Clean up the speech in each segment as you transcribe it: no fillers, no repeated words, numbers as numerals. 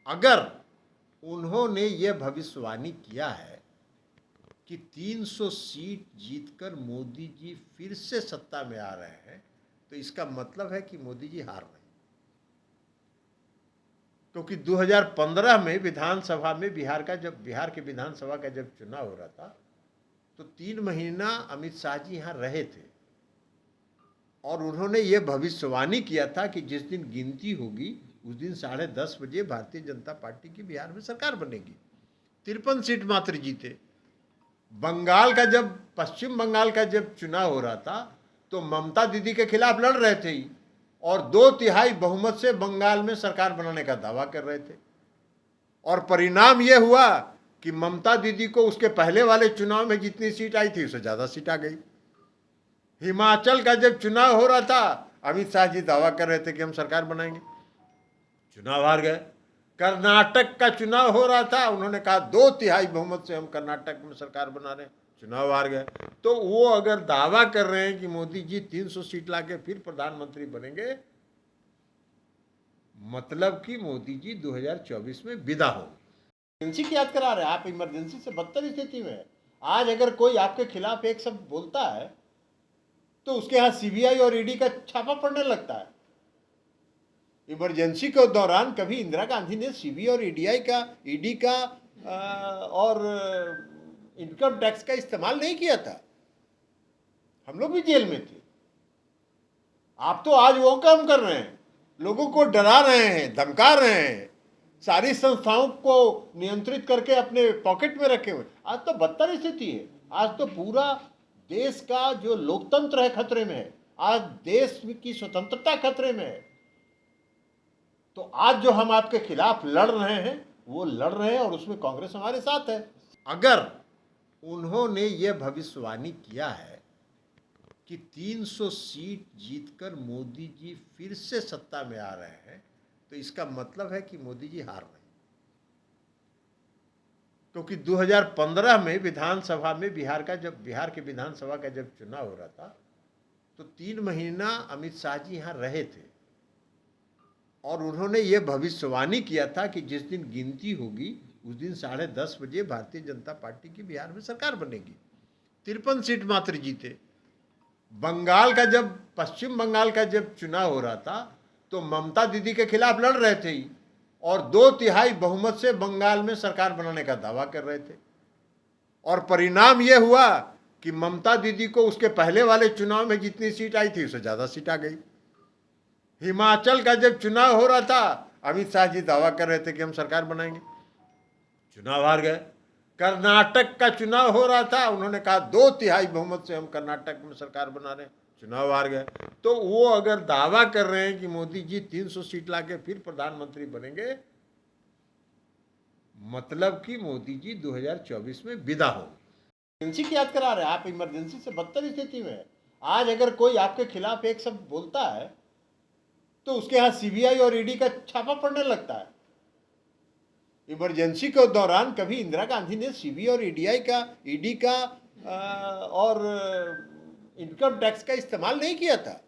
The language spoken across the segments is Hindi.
अगर उन्होंने ये भविष्यवाणी किया है कि 300 सीट जीतकर मोदी जी फिर से सत्ता में आ रहे हैं, तो इसका मतलब है कि मोदी जी हार रहे हैं। क्योंकि 2015 में विधानसभा में बिहार के विधानसभा का जब चुनाव हो रहा था, तो 3 महीना अमित शाह जी यहाँ रहे थे और उन्होंने ये भविष्यवाणी किया था कि जिस दिन गिनती होगी उस दिन 10:30 बजे भारतीय जनता पार्टी की बिहार में सरकार बनेगी। 53 सीट मात्र जीते। पश्चिम बंगाल का जब चुनाव हो रहा था, तो ममता दीदी के खिलाफ लड़ रहे थे ही और 2/3 बहुमत से बंगाल में सरकार बनाने का दावा कर रहे थे। और परिणाम यह हुआ कि ममता दीदी को उसके पहले वाले चुनाव में जितनी सीट आई थी उससे ज्यादा सीट आ गई। हिमाचल का जब चुनाव हो रहा था, अमित शाह जी दावा कर रहे थे कि हम सरकार बनाएंगे, चुनाव हार गए। कर्नाटक का चुनाव हो रहा था, उन्होंने कहा 2/3 बहुमत से हम कर्नाटक में सरकार बना रहे हैं, चुनाव हार गए। तो वो अगर दावा कर रहे हैं कि मोदी जी 300 सीट लाके फिर प्रधानमंत्री बनेंगे, मतलब कि मोदी जी 2024 में विदा होंगे। इमरजेंसी की याद करा रहे हैं आप, इमरजेंसी से बदतर स्थिति में है। आज अगर कोई आपके खिलाफ एक शब्द बोलता है तो उसके यहाँ सीबीआई और ईडी का छापा पड़ने लगता है। इमरजेंसी के दौरान कभी इंदिरा गांधी ने सीबीआई और ईडी का और इनकम टैक्स का इस्तेमाल नहीं किया था। हम लोग भी जेल में थे। आप तो आज वो काम कर रहे हैं, लोगों को डरा रहे हैं, धमका रहे हैं, सारी संस्थाओं को नियंत्रित करके अपने पॉकेट में रखे हुए। आज तो बदतर स्थिति है। आज तो पूरा देश का जो लोकतंत्र है खतरे में है। आज देश की स्वतंत्रता खतरे में है। तो आज जो हम आपके खिलाफ लड़ रहे हैं वो लड़ रहे हैं और उसमें कांग्रेस हमारे साथ है। अगर उन्होंने ये भविष्यवाणी किया है कि 300 सीट जीतकर मोदी जी फिर से सत्ता में आ रहे हैं, तो इसका मतलब है कि मोदी जी हार रहे हैं। क्योंकि 2015 में बिहार के विधानसभा का जब चुनाव हो रहा था, तो 3 महीना अमित शाह जी यहाँ रहे थे और उन्होंने ये भविष्यवाणी किया था कि जिस दिन गिनती होगी उस दिन 10:30 बजे भारतीय जनता पार्टी की बिहार में सरकार बनेगी। 53 सीट मात्र जीते। पश्चिम बंगाल का जब चुनाव हो रहा था, तो ममता दीदी के खिलाफ लड़ रहे थे ही और 2/3 बहुमत से बंगाल में सरकार बनाने का दावा कर रहे थे। और परिणाम यह हुआ कि ममता दीदी को उसके पहले वाले चुनाव में जितनी सीट आई थी उससे ज्यादा सीट आ गई। हिमाचल का जब चुनाव हो रहा था, अमित शाह जी दावा कर रहे थे कि हम सरकार बनाएंगे, चुनाव हार गए। कर्नाटक का चुनाव हो रहा था, उन्होंने कहा 2/3 बहुमत से हम कर्नाटक में सरकार बना रहे हैं, चुनाव हार गए। तो वो अगर दावा कर रहे हैं कि मोदी जी 300 सीट लाके फिर प्रधानमंत्री बनेंगे, मतलब कि मोदी जी 2024 में विदा होंगे। इमरजेंसी की याद करा रहे हैं आप, इमरजेंसी से बदतर स्थिति में है। आज अगर कोई आपके खिलाफ एक शब्द बोलता है तो उसके यहाँ सीबीआई और ईडी का छापा पड़ने लगता है। इमरजेंसी के दौरान कभी इंदिरा गांधी ने सीबीआई और ईडी का और इनकम टैक्स का इस्तेमाल नहीं किया था।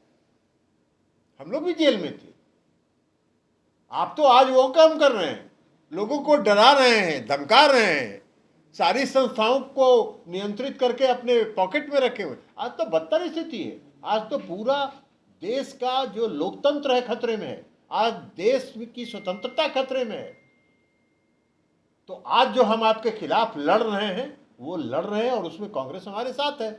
हम लोग भी जेल में थे। आप तो आज वो काम कर रहे हैं, लोगों को डरा रहे हैं, धमका रहे हैं, सारी संस्थाओं को नियंत्रित करके अपने पॉकेट में रखे हुए। आज तो बदतर स्थिति है। आज तो पूरा देश का जो लोकतंत्र है खतरे में है। आज देश की स्वतंत्रता खतरे में है। तो आज जो हम आपके खिलाफ लड़ रहे हैं वो लड़ रहे हैं और उसमें कांग्रेस हमारे साथ है।